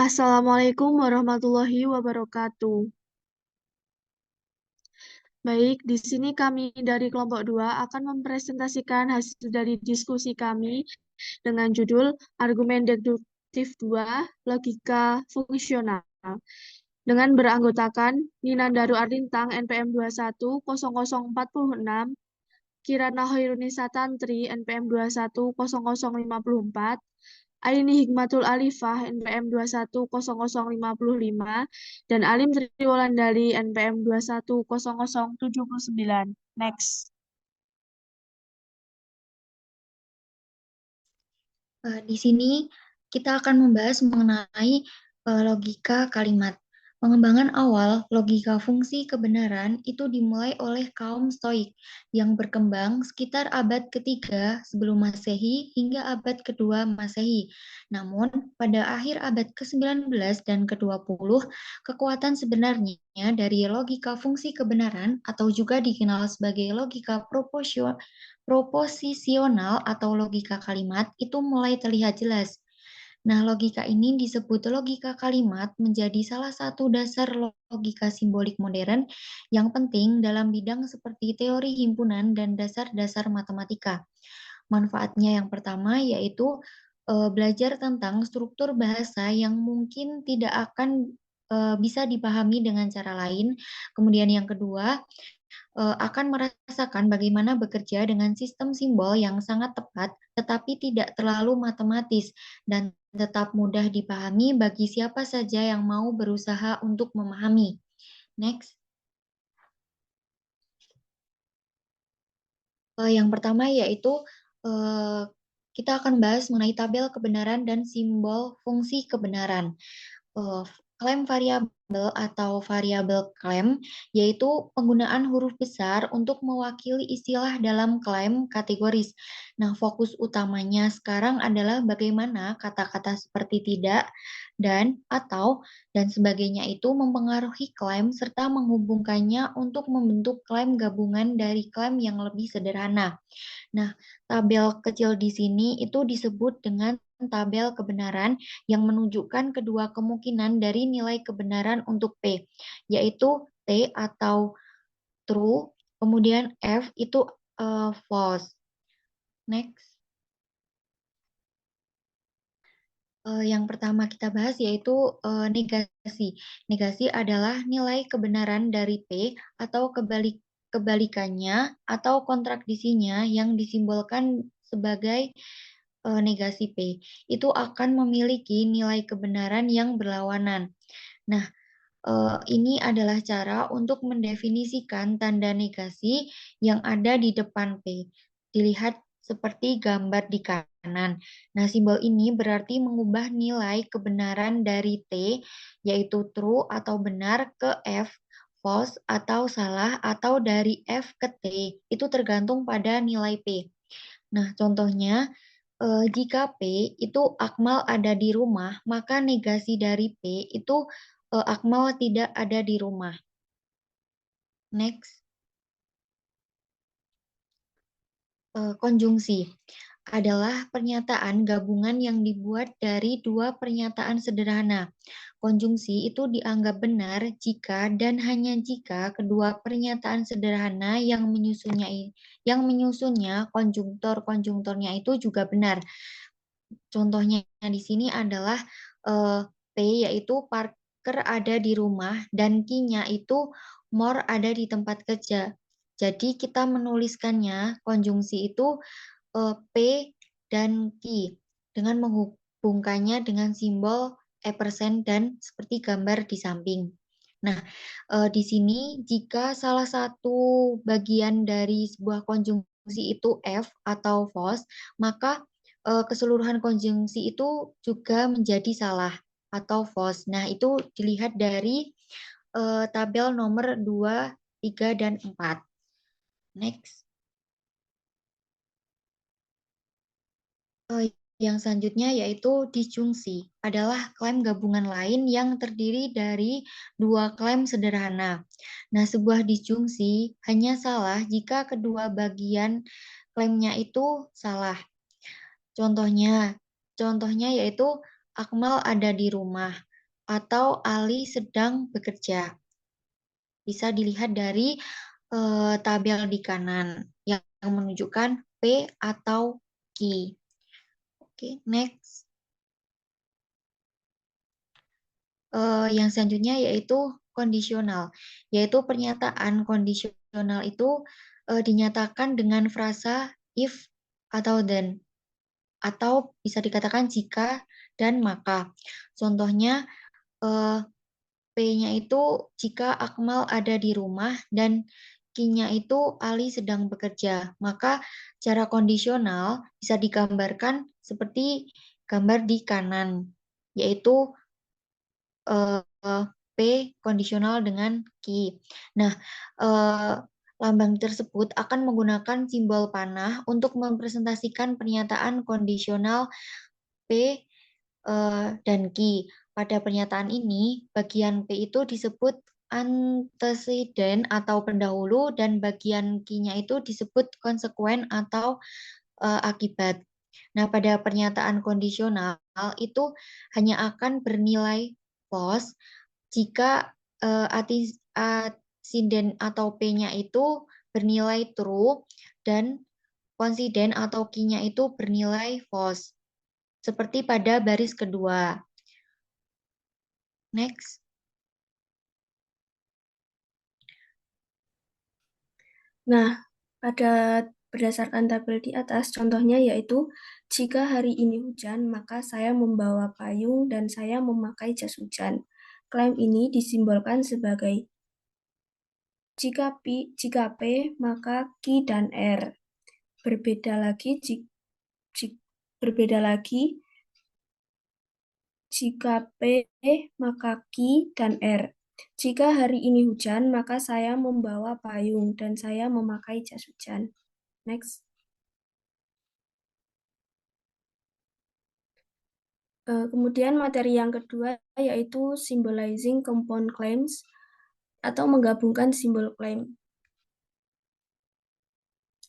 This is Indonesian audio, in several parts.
Assalamualaikum warahmatullahi wabarakatuh. Baik, di sini kami dari kelompok 2 akan mempresentasikan hasil dari diskusi kami dengan judul Argumen Deduktif 2, Logika Fungsional. Dengan beranggotakan Ninandaru Arlintang NPM 210046, Kirana Hoirunisa Tantri NPM 210054, Aini Hikmatul Alifah NPM 210055, dan Alim Triwolandari NPM 210079. Next. Di sini kita akan membahas mengenai logika kalimat. Pengembangan awal logika fungsi kebenaran itu dimulai oleh kaum Stoik yang berkembang sekitar abad ketiga sebelum Masehi hingga abad kedua Masehi. Namun, pada akhir abad ke-19 dan ke-20, kekuatan sebenarnya dari logika fungsi kebenaran atau juga dikenal sebagai logika proposisional atau logika kalimat itu mulai terlihat jelas. Nah, logika ini disebut logika kalimat menjadi salah satu dasar logika simbolik modern yang penting dalam bidang seperti teori himpunan dan dasar-dasar matematika. Manfaatnya yang pertama yaitu belajar tentang struktur bahasa yang mungkin tidak akan bisa dipahami dengan cara lain. Kemudian yang kedua, akan merasakan bagaimana bekerja dengan sistem simbol yang sangat tepat, tetapi tidak terlalu matematis dan tetap mudah dipahami bagi siapa saja yang mau berusaha untuk memahami. Next. Yang pertama yaitu eh, kita akan bahas mengenai tabel kebenaran dan simbol fungsi kebenaran. eh, Klaim variabel atau variabel klaim yaitu penggunaan huruf besar untuk mewakili istilah dalam klaim kategoris. Nah, fokus utamanya sekarang adalah bagaimana kata-kata seperti tidak dan atau dan sebagainya itu mempengaruhi klaim serta menghubungkannya untuk membentuk klaim gabungan dari klaim yang lebih sederhana. Nah, tabel kecil di sini itu disebut dengan tabel kebenaran yang menunjukkan kedua kemungkinan dari nilai kebenaran untuk P, yaitu T atau true, kemudian F itu false. Next. Yang pertama kita bahas yaitu negasi. Negasi adalah nilai kebenaran dari P atau kebalikannya atau kontradisinya yang disimbolkan sebagai negasi P. Itu akan memiliki nilai kebenaran yang berlawanan. Nah, ini adalah cara untuk mendefinisikan tanda negasi yang ada di depan P. Dilihat seperti gambar di kanan. Nah, simbol ini berarti mengubah nilai kebenaran dari T, yaitu true atau benar, ke F, false atau salah, atau dari F ke T. Itu tergantung pada nilai P. Nah, contohnya, jika P itu Akmal ada di rumah, maka negasi dari P itu Akmal tidak ada di rumah. Next. Konjungsi adalah pernyataan gabungan yang dibuat dari dua pernyataan sederhana. Konjungsi itu dianggap benar jika dan hanya jika kedua pernyataan sederhana yang menyusunnya konjungtornya itu juga benar. Contohnya di sini adalah P yaitu Parker ada di rumah dan Q-nya itu More ada di tempat kerja. Jadi kita menuliskannya konjungsi itu P dan Q dengan menghubungkannya dengan simbol ampersand dan seperti gambar di samping. Nah, di sini jika salah satu bagian dari sebuah konjungsi itu F atau false, maka keseluruhan konjungsi itu juga menjadi salah atau false. Nah, itu dilihat dari tabel nomor 2, 3, dan 4. Next. Eh, yang selanjutnya yaitu disjungsi adalah klaim gabungan lain yang terdiri dari dua klaim sederhana. Nah, sebuah disjungsi hanya salah jika kedua bagian klaimnya itu salah. Contohnya, contohnya yaitu Akmal ada di rumah. atau Ali sedang bekerja. Bisa dilihat dari tabel di kanan yang menunjukkan P atau Q. Oke, next. Yang selanjutnya yaitu kondisional, yaitu pernyataan kondisional itu dinyatakan dengan frasa if atau then, atau bisa dikatakan jika dan maka. Contohnya P-nya itu jika Akmal ada di rumah dan Q-nya itu Ali sedang bekerja. Maka cara kondisional bisa digambarkan seperti gambar di kanan, yaitu P kondisional dengan Q. Nah, lambang tersebut akan menggunakan simbol panah untuk mempresentasikan pernyataan kondisional P dan Q. Pada pernyataan ini, bagian P itu disebut antecedent atau pendahulu dan bagian Q-nya itu disebut konsekuen atau akibat. Nah, pada pernyataan kondisional itu hanya akan bernilai false jika antecedent atau P-nya itu bernilai true dan konsiden atau Q-nya itu bernilai false. Seperti pada baris kedua. Next. Nah, berdasarkan tabel di atas, contohnya yaitu jika hari ini hujan, maka saya membawa payung dan saya memakai jas hujan. Klaim ini disimbolkan sebagai jika P, maka Q dan R. Berbeda lagi jika P, maka Q dan R. Jika hari ini hujan, maka saya membawa payung dan saya memakai jas hujan. Next. Kemudian materi yang kedua yaitu symbolizing compound claims atau menggabungkan simbol klaim.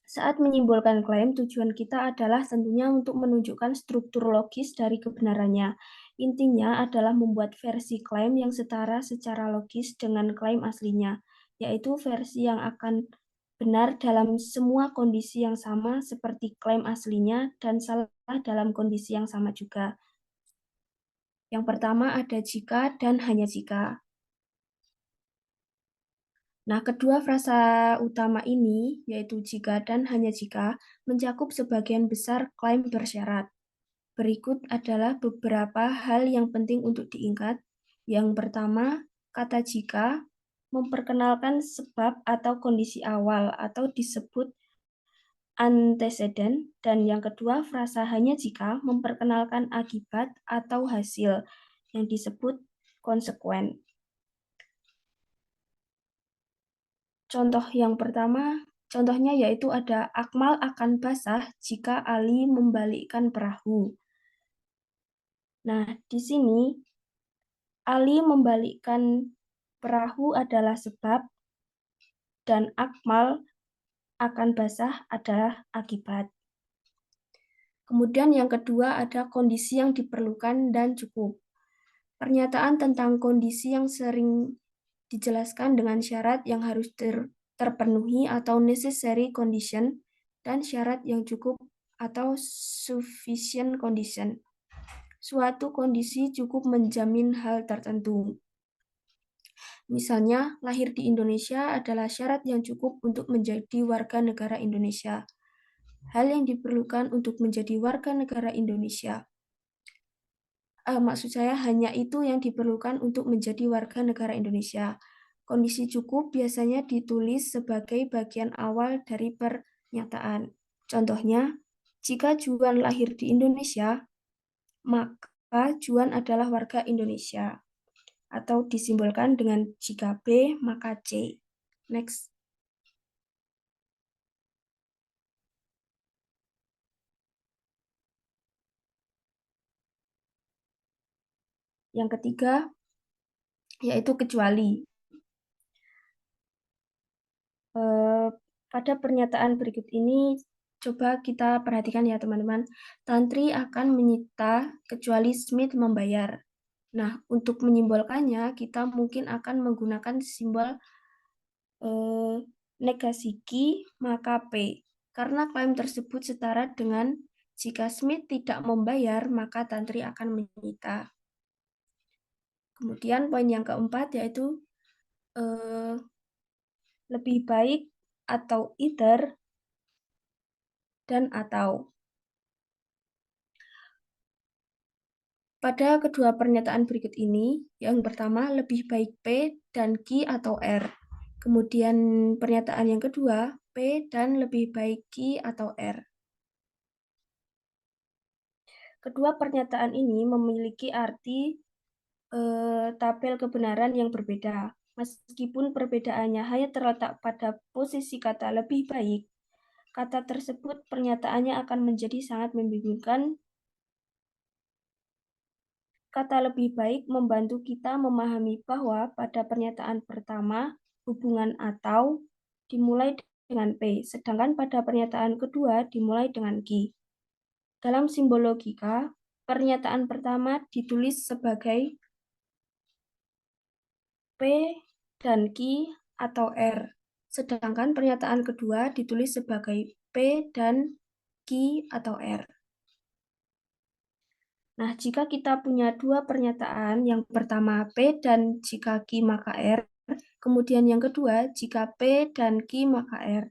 Saat menyimbolkan klaim, tujuan kita adalah tentunya untuk menunjukkan struktur logis dari kebenarannya. Intinya adalah membuat versi klaim yang setara secara logis dengan klaim aslinya, yaitu versi yang akan benar dalam semua kondisi yang sama seperti klaim aslinya dan salah dalam kondisi yang sama juga. Yang pertama ada jika dan hanya jika. Nah, kedua frasa utama ini, yaitu jika dan hanya jika, mencakup sebagian besar klaim bersyarat. Berikut adalah beberapa hal yang penting untuk diingat. Yang pertama, kata jika memperkenalkan sebab atau kondisi awal atau disebut antecedent, dan yang kedua, frasa hanya jika memperkenalkan akibat atau hasil yang disebut konsekuen. Contoh yang pertama, contohnya yaitu ada Akmal akan basah jika Ali membalikkan perahu. Nah, di sini Ali membalikkan perahu adalah sebab dan Akmal akan basah adalah akibat. Kemudian yang kedua ada kondisi yang diperlukan dan cukup. Pernyataan tentang kondisi yang sering dijelaskan dengan syarat yang harus terpenuhi atau necessary condition dan syarat yang cukup atau sufficient condition. Suatu kondisi cukup menjamin hal tertentu. Misalnya, lahir di Indonesia adalah syarat yang cukup untuk menjadi warga negara Indonesia. Hal yang diperlukan untuk menjadi warga negara Indonesia. Maksud saya hanya itu yang diperlukan untuk menjadi warga negara Indonesia. Kondisi cukup biasanya ditulis sebagai bagian awal dari pernyataan. Contohnya, jika Juan lahir di Indonesia, maka Juan adalah warga Indonesia. Atau disimbolkan dengan jika B, maka C. Next. Yang ketiga, yaitu kecuali. Pada pernyataan berikut ini, coba kita perhatikan ya teman-teman. Tantri akan menyita kecuali Smith membayar. Nah, untuk menyimbolkannya, kita mungkin akan menggunakan simbol negasi Ki maka P. Karena klaim tersebut setara dengan jika Smith tidak membayar, maka Tantri akan menyita. Kemudian poin yang keempat yaitu lebih baik atau either dan atau. Pada kedua pernyataan berikut ini, yang pertama lebih baik P dan Q atau R. Kemudian pernyataan yang kedua, P dan lebih baik Q atau R. Kedua pernyataan ini memiliki arti tabel kebenaran yang berbeda. Meskipun perbedaannya hanya terletak pada posisi kata lebih baik, kata tersebut pernyataannya akan menjadi sangat membingungkan. Kata lebih baik membantu kita memahami bahwa pada pernyataan pertama, hubungan atau dimulai dengan P, sedangkan pada pernyataan kedua dimulai dengan Q. Dalam simbol logika, pernyataan pertama ditulis sebagai P dan Q atau R, sedangkan pernyataan kedua ditulis sebagai P dan Q atau R. Nah, jika kita punya dua pernyataan, yang pertama P dan jika Q maka R, kemudian yang kedua jika P dan Q maka R.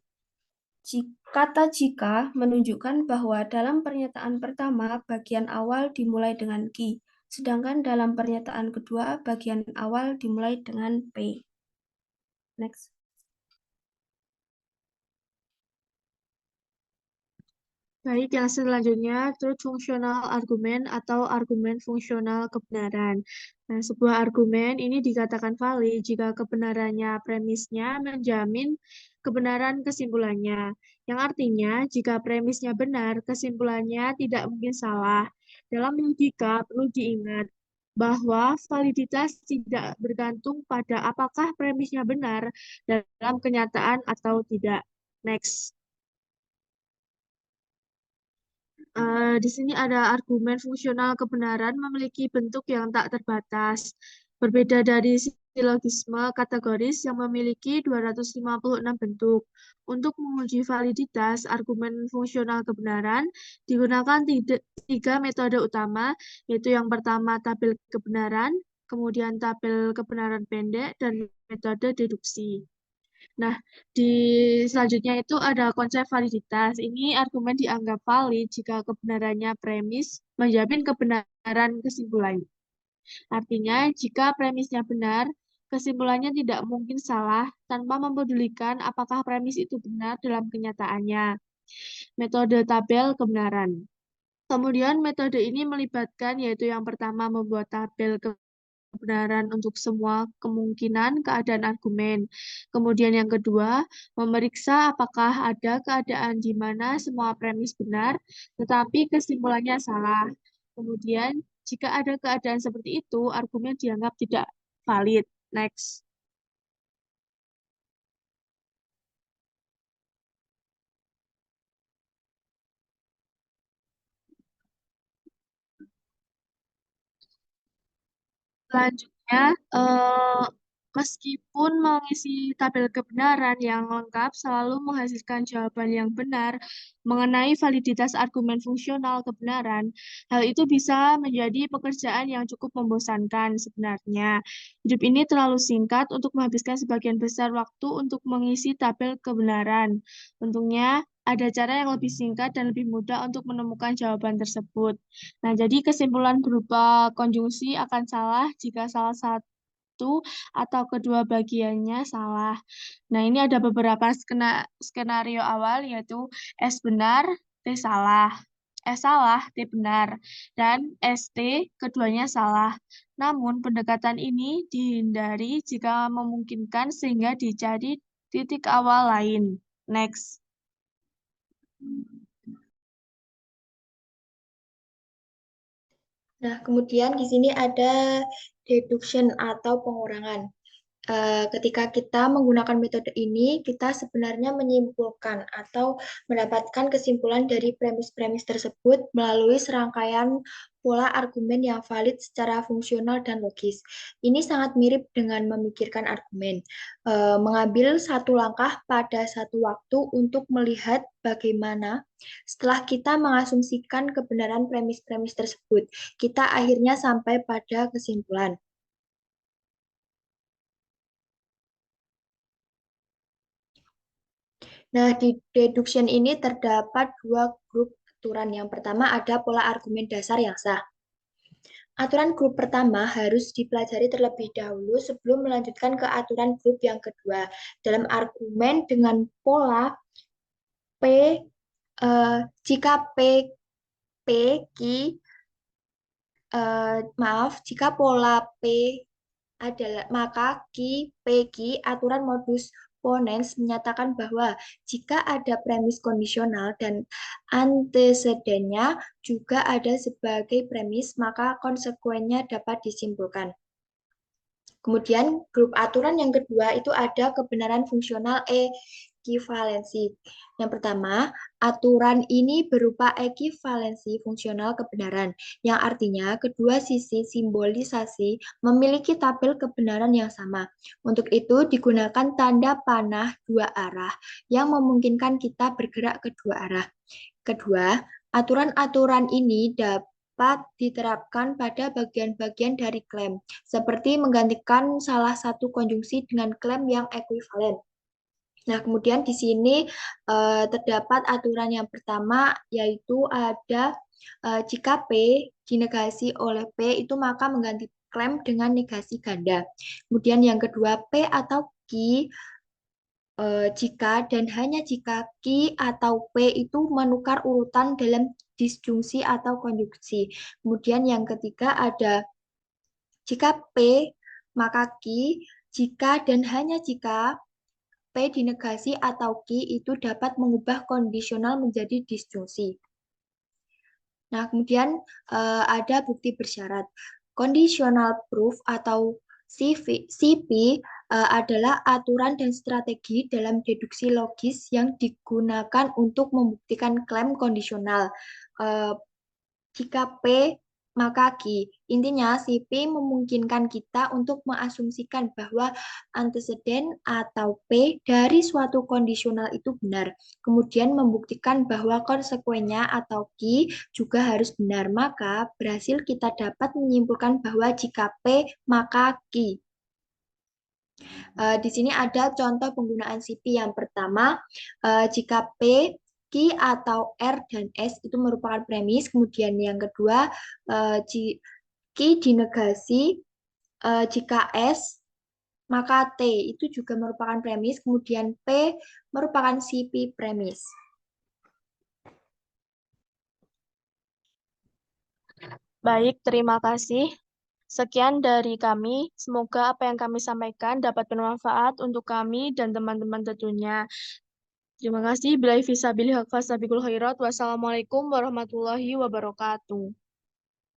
Kata jika menunjukkan bahwa dalam pernyataan pertama bagian awal dimulai dengan Q, sedangkan dalam pernyataan kedua bagian awal dimulai dengan P. Next. Baik, yang selanjutnya truth functional argument atau argumen fungsional kebenaran. Nah, sebuah argumen ini dikatakan valid jika kebenarannya premisnya menjamin kebenaran kesimpulannya. Yang artinya, jika premisnya benar, kesimpulannya tidak mungkin salah. Dalam logika, perlu diingat bahwa validitas tidak bergantung pada apakah premisnya benar dalam kenyataan atau tidak. Next. Di sini ada argumen fungsional kebenaran memiliki bentuk yang tak terbatas. Berbeda dari silogisme kategoris yang memiliki 256 bentuk. Untuk menguji validitas argumen fungsional kebenaran, digunakan tiga metode utama, yaitu yang pertama tabel kebenaran, kemudian tabel kebenaran pendek, dan metode deduksi. Nah, di selanjutnya itu ada konsep validitas. Ini argumen dianggap valid jika kebenarannya premis menjamin kebenaran kesimpulan. Artinya, jika premisnya benar, kesimpulannya tidak mungkin salah tanpa mempedulikan apakah premis itu benar dalam kenyataannya. Metode tabel kebenaran. Kemudian metode ini melibatkan yaitu yang pertama membuat tabel kebenaran untuk semua kemungkinan keadaan argumen. Kemudian yang kedua, memeriksa apakah ada keadaan di mana semua premis benar, tetapi kesimpulannya salah. Kemudian, jika ada keadaan seperti itu, argumen dianggap tidak valid. Next. Selanjutnya, meskipun mengisi tabel kebenaran yang lengkap selalu menghasilkan jawaban yang benar mengenai validitas argumen fungsional kebenaran, hal itu bisa menjadi pekerjaan yang cukup membosankan sebenarnya. Hidup ini terlalu singkat untuk menghabiskan sebagian besar waktu untuk mengisi tabel kebenaran. Untungnya, ada cara yang lebih singkat dan lebih mudah untuk menemukan jawaban tersebut. Nah, jadi kesimpulan berupa konjungsi akan salah jika salah satu atau kedua bagiannya salah. Nah, ini ada beberapa skenario awal, yaitu S benar, T salah. S salah, T benar. Dan ST keduanya salah. Namun, pendekatan ini dihindari jika memungkinkan sehingga dicari titik awal lain. Next. Nah, kemudian di sini ada deduction atau pengurangan. ketika kita menggunakan metode ini, kita sebenarnya menyimpulkan atau mendapatkan kesimpulan dari premis-premis tersebut melalui serangkaian pola argumen yang valid secara fungsional dan logis. Ini sangat mirip dengan memikirkan argumen, mengambil satu langkah pada satu waktu untuk melihat bagaimana setelah kita mengasumsikan kebenaran premis-premis tersebut, kita akhirnya sampai pada kesimpulan. Nah, di deduction ini terdapat dua grup aturan. Yang pertama ada pola argumen dasar yang sah. Aturan grup pertama harus dipelajari terlebih dahulu sebelum melanjutkan ke aturan grup yang kedua. Dalam argumen dengan pola P, jika P, Q, jika pola P adalah maka Q, aturan modus ponens menyatakan bahwa jika ada premis kondisional dan antecedennya juga ada sebagai premis, maka konsekuennya dapat disimpulkan. Kemudian grup aturan yang kedua itu ada kebenaran fungsional ekivalensi. Yang pertama, aturan ini berupa ekivalensi fungsional kebenaran, yang artinya kedua sisi simbolisasi memiliki tabel kebenaran yang sama. Untuk itu digunakan tanda panah dua arah yang memungkinkan kita bergerak ke dua arah. Kedua, aturan-aturan ini dapat diterapkan pada bagian-bagian dari klaim, seperti menggantikan salah satu konjungsi dengan klaim yang ekuivalen. Nah, kemudian di sini terdapat aturan yang pertama, yaitu ada jika P dinegasi oleh P, itu maka mengganti klaim dengan negasi ganda. Kemudian yang kedua, P atau Q, jika dan hanya jika Q atau P itu menukar urutan dalam disjungsi atau konjungsi. Kemudian yang ketiga ada jika P maka Q, jika dan hanya jika P dinegasi atau Q itu dapat mengubah kondisional menjadi disjungsi. Nah, kemudian ada bukti bersyarat. Conditional proof atau CP adalah aturan dan strategi dalam deduksi logis yang digunakan untuk membuktikan klaim kondisional. Jika P, maka Q. Intinya, CP memungkinkan kita untuk mengasumsikan bahwa anteseden atau P dari suatu kondisional itu benar. Kemudian membuktikan bahwa konsekuennya atau Q juga harus benar. Maka berhasil kita dapat menyimpulkan bahwa jika P, maka Q. Di sini ada contoh penggunaan CP yang pertama, jika P, Q atau R dan S itu merupakan premis, kemudian yang kedua, Q dinegasi, jika S, maka T itu juga merupakan premis, kemudian P merupakan CP premis. Baik, terima kasih. Sekian dari kami. Semoga apa yang kami sampaikan dapat bermanfaat untuk kami dan teman-teman tentunya. Terima kasih. Billahi fisabilillah wal fastabiqul khairat. Wassalamualaikum warahmatullahi wabarakatuh.